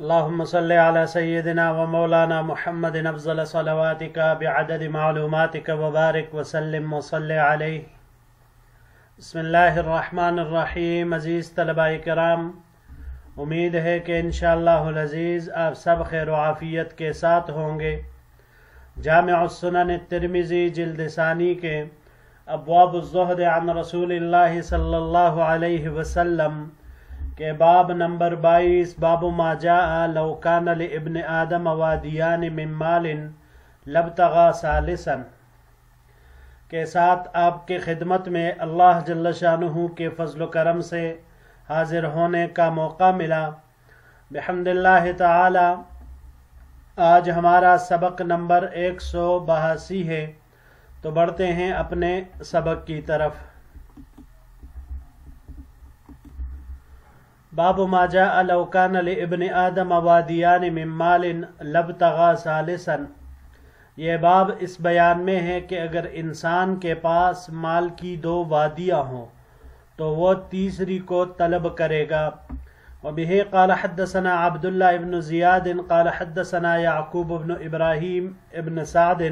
اللهم صل على سيدنا ومولانا محمد افضل صلواتك بعدد معلوماتك وبارك وسلم وصل عليه. بسم اللہ الرحمن الرحیم. عزیز طلباء کرام، امید ہے کہ انشاءاللہ العزیز آپ سب خیر و عافیت کے ساتھ ہوں گے. جامع السنن الترمذی جلد ثانی کے ابواب الزہد عن رسول اللہ صلی اللہ علیہ وسلم کے باب نمبر 22، باب ما جاء لو کان لابن آدم وادیان من مال لابتغى ثالثا کے ساتھ آپ کے خدمت میں اللہ جل شانہ کے فضل و کرم سے حاضر ہونے کا موقع ملا. بحمد اللہ تعالی آج ہمارا سبق نمبر 182 ہے، تو بڑھتے ہیں اپنے سبق کی طرف. باب ما جاء لو کان لابن آدم وادیان من مال لابتغى ثالثا. یہ باب اس بیان میں ہے کہ اگر انسان کے پاس مال کی 2 وادیاں ہوں تو وہ تیسری کو طلب کرے گا. وبه قال حدثنا عبد الله بن زياد قال حدثنا يعقوب بن إبراهيم بن سعد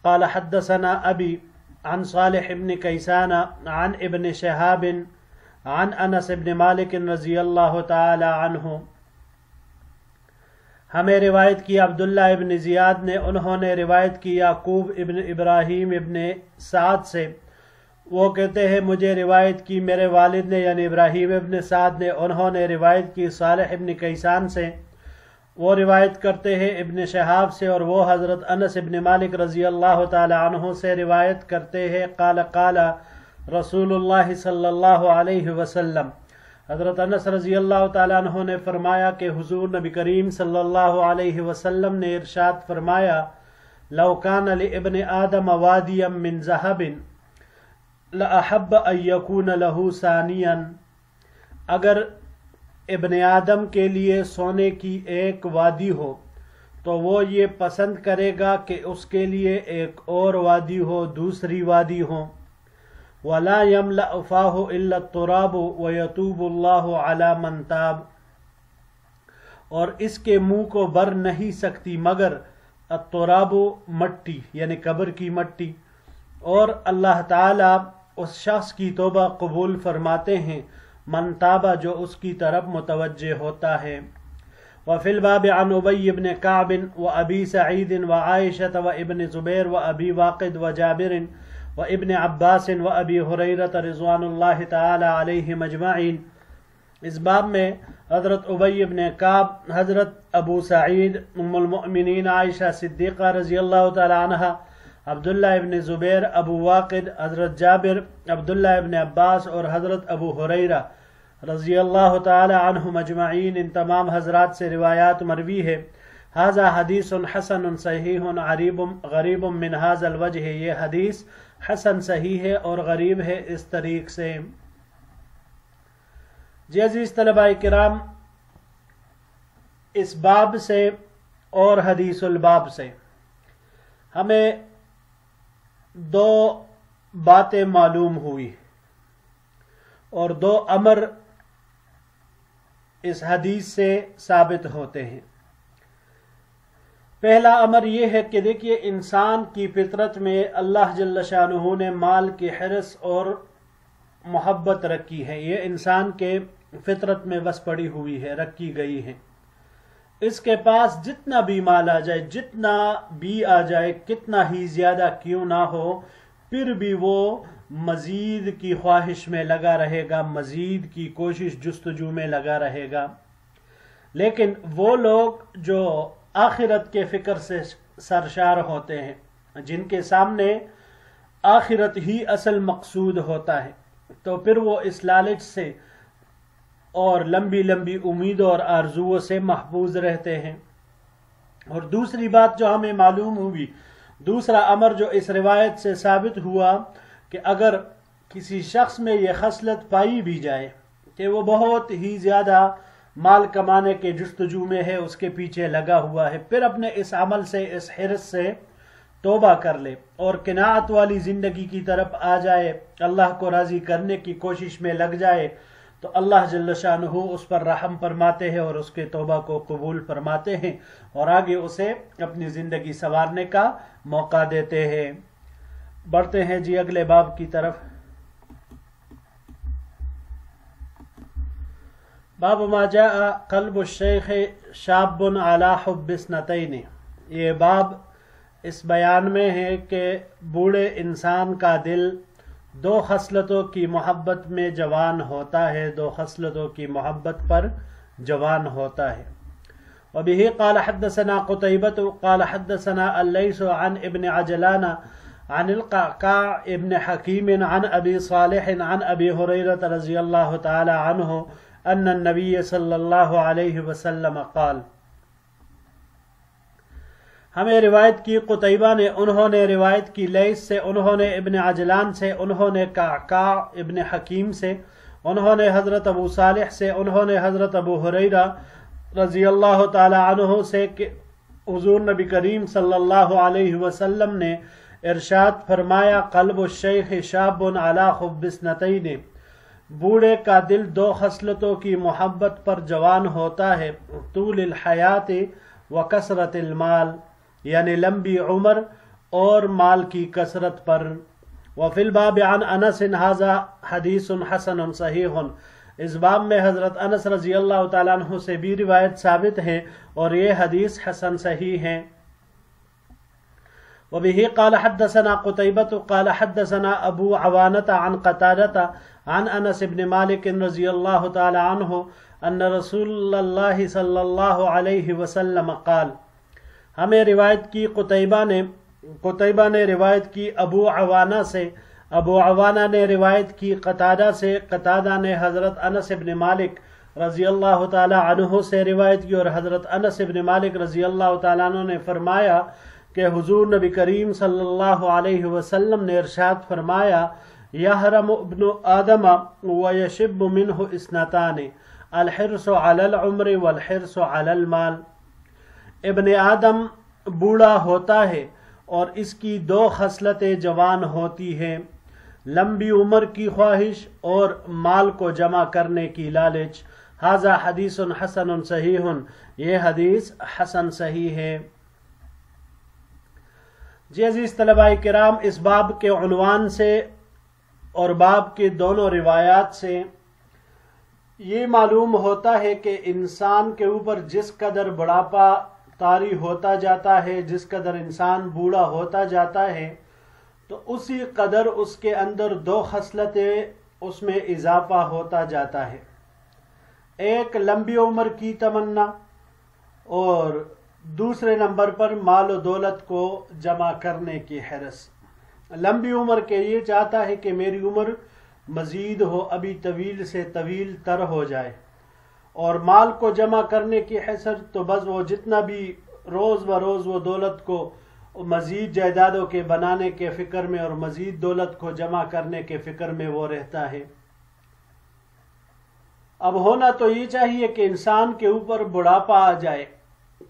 قال حدثنا أبي عن صالح بن كيسان عن ابن شهاب عن انس بن مالک رضی اللہ تعالی عنہ. ہمیں روایت کی عبداللہ ابن زیاد نے، انہوں نے روایت کی یعقوب ابن ابراہیم ابن سعد سے. وہ کہتے ہیں مجھے روایت کی میرے والد نے یعنی ابراہیم ابن سعد نے، انہوں نے روایت کی صالح ابن کیسان سے. وہ روایت کرتے ہیں ابن شہاب سے، اور وہ حضرت انس ابن مالک رضی اللہ تعالی عنہ سے روایت کرتے ہیں قال قال رسول اللہ صلی اللہ علیہ وسلم. حضرت انس رضی اللہ تعالیٰ عنہ نے فرمایا کہ حضور نبی کریم صلی اللہ علیہ وسلم نے ارشاد فرمایا لو کان لابن آدم وادیا من ذہب لأحب ان یکون له ثانیا. اگر ابن آدم کے لیے سونے کی ایک وادی ہو تو وہ یہ پسند کرے گا کہ اس کے لیے ایک اور وادی ہو، دوسری وادی ہو. وَلَا يَمْلَأُ فَاهُ إِلَّا التُّرَابُ وَيَتُوبُ اللَّهُ عَلَى مَنْ تَابَ. اور اس کے منہ کو بھر نہیں سکتی مگر التراب مٹی یعنی قبر کی مٹی، اور اللہ تعالی اس شخص کی توبہ قبول فرماتے ہیں من تابا جو اس کی طرف متوجہ ہوتا ہے. وفي الباب عن أبي بن كعب وأبي سعيد وعائشة وابن زبير وأبي واقد وجابر وابن عباس وابی ہریرہ رضوان اللہ تعالی علیہم اجمعین. اس باب میں حضرت ابی بن کعب، حضرت ابو سعید، ام المؤمنین عائشہ صدیقہ رضی اللہ تعالی عنہ، عبداللہ ابن زبیر، ابو واقد، حضرت جابر، عبداللہ ابن عباس اور حضرت ابو ہریرہ رضی اللہ تعالی عنہم اجمعین، ان تمام حضرات سے روایات مروی ہے. ھذا حدیث حسن صحیح غریب من ھذا الوجہ. یہ حدیث حسن صحیح ہے اور غریب ہے اس طریق سے. جی عزیز طلباء کرام، اس باب سے اور حدیث الباب سے ہمیں 2 باتیں معلوم ہوئی اور 2 امر اس حدیث سے ثابت ہوتے ہیں. پہلا امر یہ ہے کہ دیکھیے انسان کی فطرت میں اللہ جل شانہ نے مال کی حرص اور محبت رکھی ہے. یہ انسان کے فطرت میں بس پڑی ہوئی ہے، رکھی گئی ہے. اس کے پاس جتنا بھی مال آ جائے، جتنا بھی آ جائے، کتنا ہی زیادہ کیوں نہ ہو، پھر بھی وہ مزید کی خواہش میں لگا رہے گا، مزید کی کوشش جستجو میں لگا رہے گا. لیکن وہ لوگ جو آخرت کے فکر سے سرشار ہوتے ہیں، جن کے سامنے آخرت ہی اصل مقصود ہوتا ہے، تو پھر وہ اس لالچ سے اور لمبی لمبی امیدوں اور آرزوؤں سے محفوظ رہتے ہیں. اور دوسری بات جو ہمیں معلوم ہوئی، دوسرا امر جو اس روایت سے ثابت ہوا کہ اگر کسی شخص میں یہ خصلت پائی بھی جائے کہ وہ بہت ہی زیادہ مال کمانے کے جستجو میں ہے، اس کے پیچھے لگا ہوا ہے، پھر اپنے اس عمل سے، اس حرص سے توبہ کر لے اور قناعت والی زندگی کی طرف آ جائے، اللہ کو راضی کرنے کی کوشش میں لگ جائے، تو اللہ جل شانہ اس پر رحم فرماتے ہیں اور اس کے توبہ کو قبول فرماتے ہیں اور آگے اسے اپنی زندگی سنوارنے کا موقع دیتے ہیں۔ بڑھتے ہیں جی اگلے باب کی طرف۔ باب ما جاء قلب الشیخ شاب علی حب اثنتین۔ یہ باب اس بیان میں ہے کہ بوڑھے انسان کا دل دو خصلتوں کی محبت میں جوان ہوتا ہے، دو خصلتوں کی محبت پر جوان ہوتا ہے۔ وبه قال حدثنا قتيبة قال حدثنا الليث عن ابن عجلان عن القعقاع ابن حكيم عن أبي صالح عن أبي هريرة رضي الله تعالى عنه أن النبي صلى الله عليه وسلم قال۔ ہمیں روایت کی قتیبہ نے، انہوں نے روایت کی لیث سے، انہوں نے ابن عجلان سے، انہوں نے قعقاع ابن حکیم سے، انہوں نے حضرت ابو صالح سے، انہوں نے حضرت ابو ہریرہ رضی اللہ تعالی عنہ سے کہ حضور نبی کریم صلی اللہ علیہ وسلم نے ارشاد فرمایا، قلب الشیخ شاب علی حب اثنتین، بوڑھے کا دل دو خصلتوں کی محبت پر جوان ہوتا ہے، طول الحیات و کثرت المال، یعنی لمبی عمر اور مال کی کثرت پر۔ وفی الباب عن انس ھذا حدیث حسن صحیح، اس باب میں حضرت انس رضی اللہ تعالیٰ عنہ سے بھی روایت ثابت ہے اور یہ حدیث حسن صحیح ہے۔ وبه قال حدثنا قتيبة قال حدثنا ابو عوانة عن قتادة عن انس بن مالك رضی اللہ تعالی عنہ ان رسول اللہ صلی اللہ علیہ وسلم قال۔ ہمیں روایت کی قتیبہ نے روایت کی ابو عوانہ سے، ابو عوانہ نے روایت کی قتادہ سے، قتادہ نے حضرت انس بن مالک رضی اللہ تعالی عنہ سے روایت کی اور حضرت انس بن مالک رضی اللہ تعالی عنہ نے فرمایا کہ حضور نبی کریم صلی اللہ علیہ وسلم نے ارشاد فرمایا، یحرم ابن آدم ویشب منہ اثنتان، الحرص علی العمر والحرص علی المال۔ ابن آدم بوڑھا ہوتا ہے اور اس کی دو خصلتیں جوان ہوتی ہیں، لمبی عمر کی خواہش اور مال کو جمع کرنے کی لالچ۔ ھذا حدیث حسن صحیح، یہ حدیث حسن صحیح ہے۔ جی عزیز طلباء کرام، اس باب کے عنوان سے اور باب کے دونوں روایات سے یہ معلوم ہوتا ہے کہ انسان کے اوپر جس قدر بڑھاپا طاری ہوتا جاتا ہے، جس قدر انسان بوڑھا ہوتا جاتا ہے، تو اسی قدر اس کے اندر دو خصلتیں اس میں اضافہ ہوتا جاتا ہے۔ ایک لمبی عمر کی تمنا اور دوسرے نمبر پر مال و دولت کو جمع کرنے کی حرص۔ لمبی عمر کے یہ چاہتا ہے کہ میری عمر مزید ہو، ابھی طویل سے طویل تر ہو جائے، اور مال کو جمع کرنے کی حسرت تو بس وہ جتنا بھی روز بروز وہ دولت کو مزید جائیدادوں کے بنانے کے فکر میں اور مزید دولت کو جمع کرنے کے فکر میں وہ رہتا ہے۔ اب ہونا تو یہ چاہیے کہ انسان کے اوپر بڑھاپا آ جائے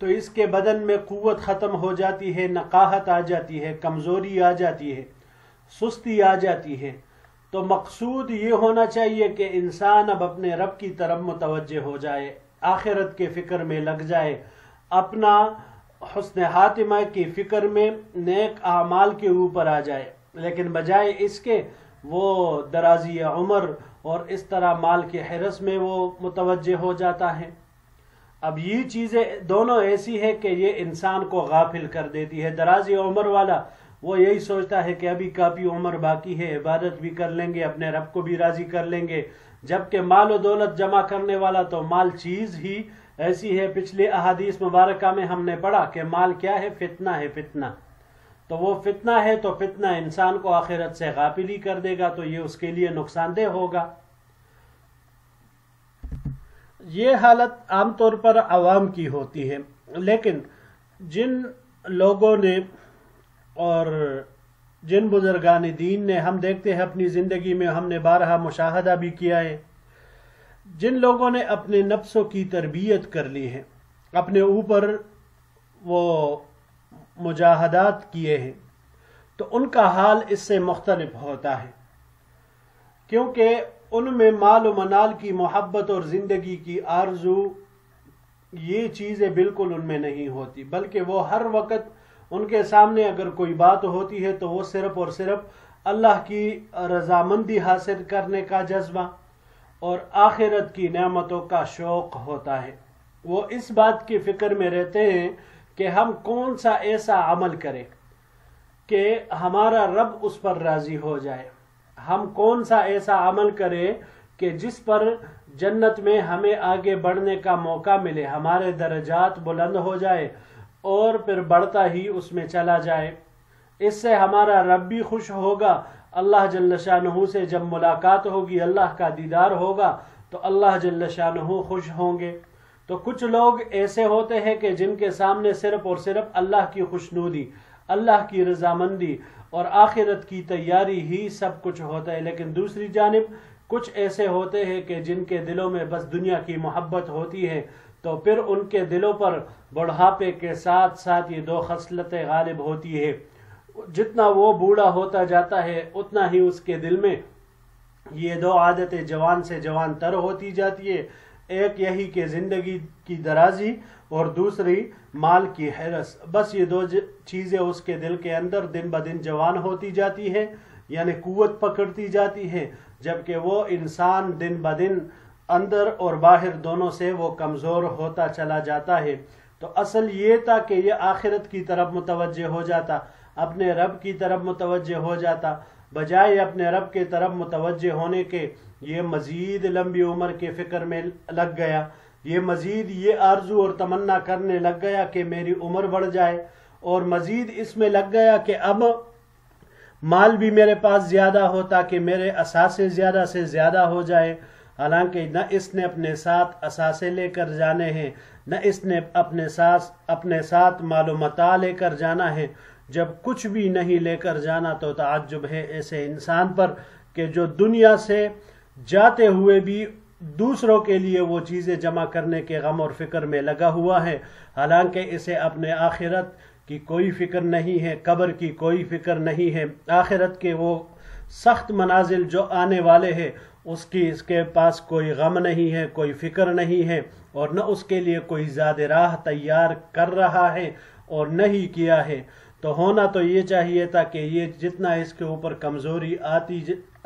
تو اس کے بدن میں قوت ختم ہو جاتی ہے، نقاہت آ جاتی ہے، کمزوری آ جاتی ہے، سستی آ جاتی ہے، تو مقصود یہ ہونا چاہیے کہ انسان اب اپنے رب کی طرف متوجہ ہو جائے، آخرت کے فکر میں لگ جائے، اپنا حسن خاتمہ کی فکر میں نیک اعمال کے اوپر آ جائے، لیکن بجائے اس کے وہ درازی عمر اور اس طرح مال کے حرص میں وہ متوجہ ہو جاتا ہے۔ اب یہ چیزیں دونوں ایسی ہے کہ یہ انسان کو غافل کر دیتی ہے۔ درازی عمر والا وہ یہی سوچتا ہے کہ ابھی کافی عمر باقی ہے، عبادت بھی کر لیں گے، اپنے رب کو بھی راضی کر لیں گے، جبکہ مال و دولت جمع کرنے والا تو مال چیز ہی ایسی ہے۔ پچھلے احادیث مبارکہ میں ہم نے پڑھا کہ مال کیا ہے؟ فتنہ ہے، فتنہ۔ تو وہ فتنہ ہے تو فتنہ انسان کو آخرت سے غافل ہی کر دے گا، تو یہ اس کے لیے نقصان دہ ہوگا۔ یہ حالت عام طور پر عوام کی ہوتی ہے، لیکن جن لوگوں نے اور جن بزرگان دین نے، ہم دیکھتے ہیں اپنی زندگی میں، ہم نے بارہا مشاہدہ بھی کیا ہے، جن لوگوں نے اپنے نفسوں کی تربیت کر لی ہے، اپنے اوپر وہ مجاہدات کیے ہیں، تو ان کا حال اس سے مختلف ہوتا ہے، کیونکہ ان میں مال و منال کی محبت اور زندگی کی آرزو یہ چیزیں بالکل ان میں نہیں ہوتی، بلکہ وہ ہر وقت ان کے سامنے اگر کوئی بات ہوتی ہے تو وہ صرف اور صرف اللہ کی رضامندی حاصل کرنے کا جذبہ اور آخرت کی نعمتوں کا شوق ہوتا ہے۔ وہ اس بات کی فکر میں رہتے ہیں کہ ہم کون سا ایسا عمل کریں کہ ہمارا رب اس پر راضی ہو جائے، ہم کون سا ایسا عمل کریں کہ جس پر جنت میں ہمیں آگے بڑھنے کا موقع ملے، ہمارے درجات بلند ہو جائے اور پھر بڑھتا ہی اس میں چلا جائے۔ اس سے ہمارا رب بھی خوش ہوگا، اللہ جل شانہ سے جب ملاقات ہوگی، اللہ کا دیدار ہوگا تو اللہ جل شانہ خوش ہوں گے۔ تو کچھ لوگ ایسے ہوتے ہیں کہ جن کے سامنے صرف اور صرف اللہ کی خوشنودی، اللہ کی رضامندی اور آخرت کی تیاری ہی سب کچھ ہوتا ہے، لیکن دوسری جانب کچھ ایسے ہوتے ہیں کہ جن کے دلوں میں بس دنیا کی محبت ہوتی ہے، تو پھر ان کے دلوں پر بڑھاپے کے ساتھ ساتھ یہ دو خصلتیں غالب ہوتی ہے۔ جتنا وہ بوڑھا ہوتا جاتا ہے اتنا ہی اس کے دل میں یہ دو عادتیں جوان سے جوان تر ہوتی جاتی ہے، ایک یہی کہ زندگی کی درازی اور دوسری مال کی حرص۔ بس یہ دو چیزیں اس کے دل کے اندر دن بدن جوان ہوتی جاتی ہے، یعنی قوت پکڑتی جاتی ہے، جبکہ وہ انسان دن بدن اندر اور باہر دونوں سے وہ کمزور ہوتا چلا جاتا ہے۔ تو اصل یہ تھا کہ یہ آخرت کی طرف متوجہ ہو جاتا، اپنے رب کی طرف متوجہ ہو جاتا، بجائے اپنے رب کی طرف متوجہ ہونے کے یہ مزید لمبی عمر کے فکر میں لگ گیا، یہ مزید یہ آرزو اور تمنا کرنے لگ گیا کہ میری عمر بڑھ جائے، اور مزید اس میں لگ گیا کہ اب مال بھی میرے پاس زیادہ ہو تاکہ میرے اثاثے زیادہ سے زیادہ ہو جائے۔ حالانکہ نہ اس نے اپنے ساتھ اثاثے لے کر جانے ہیں، نہ اس نے اپنے ساتھ مال و متاع لے کر جانا ہے۔ جب کچھ بھی نہیں لے کر جانا تو تعجب ہے ایسے انسان پر کہ جو دنیا سے جاتے ہوئے بھی دوسروں کے لیے وہ چیزیں جمع کرنے کے غم اور فکر میں لگا ہوا ہے، حالانکہ اسے اپنے آخرت کی کوئی فکر نہیں ہے، قبر کی کوئی فکر نہیں ہے، آخرت کے وہ سخت منازل جو آنے والے ہیں اس کے پاس کوئی غم نہیں ہے، کوئی فکر نہیں ہے، اور نہ اس کے لیے کوئی زاد راہ تیار کر رہا ہے اور نہ ہی کیا ہے۔ تو ہونا تو یہ چاہیے تھا کہ یہ جتنا اس کے اوپر کمزوری آتی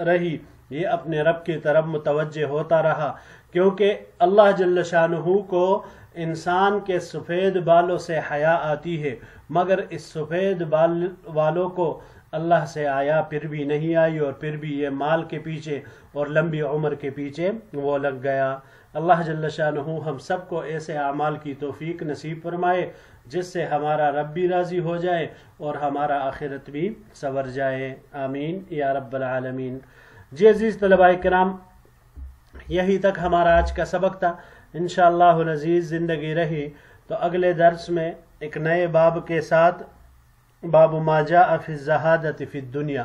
رہی یہ اپنے رب کی طرف متوجہ ہوتا رہا، کیونکہ اللہ جل شانہ کو انسان کے سفید بالوں سے حیا آتی ہے، مگر اس سفید بال والوں کو اللہ سے آیا پھر بھی نہیں آئی، اور پھر بھی یہ مال کے پیچھے اور لمبی عمر کے پیچھے وہ لگ گیا۔ اللہ جل شانہ ہم سب کو ایسے اعمال کی توفیق نصیب فرمائے جس سے ہمارا رب بھی راضی ہو جائے اور ہمارا آخرت بھی سنور جائے، آمین یا رب العالمین۔ جی عزیز طلباء کرام، یہی تک ہمارا آج کا سبق تھا۔ انشاءاللہ العزیز زندگی رہی تو اگلے درس میں ایک نئے باب کے ساتھ، باب ما جاء فی الزہادۃ فی الدنیا،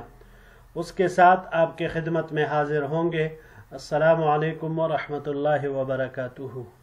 اس کے ساتھ آپ کے خدمت میں حاضر ہوں گے۔ السلام علیکم ورحمۃ اللہ وبرکاتہ۔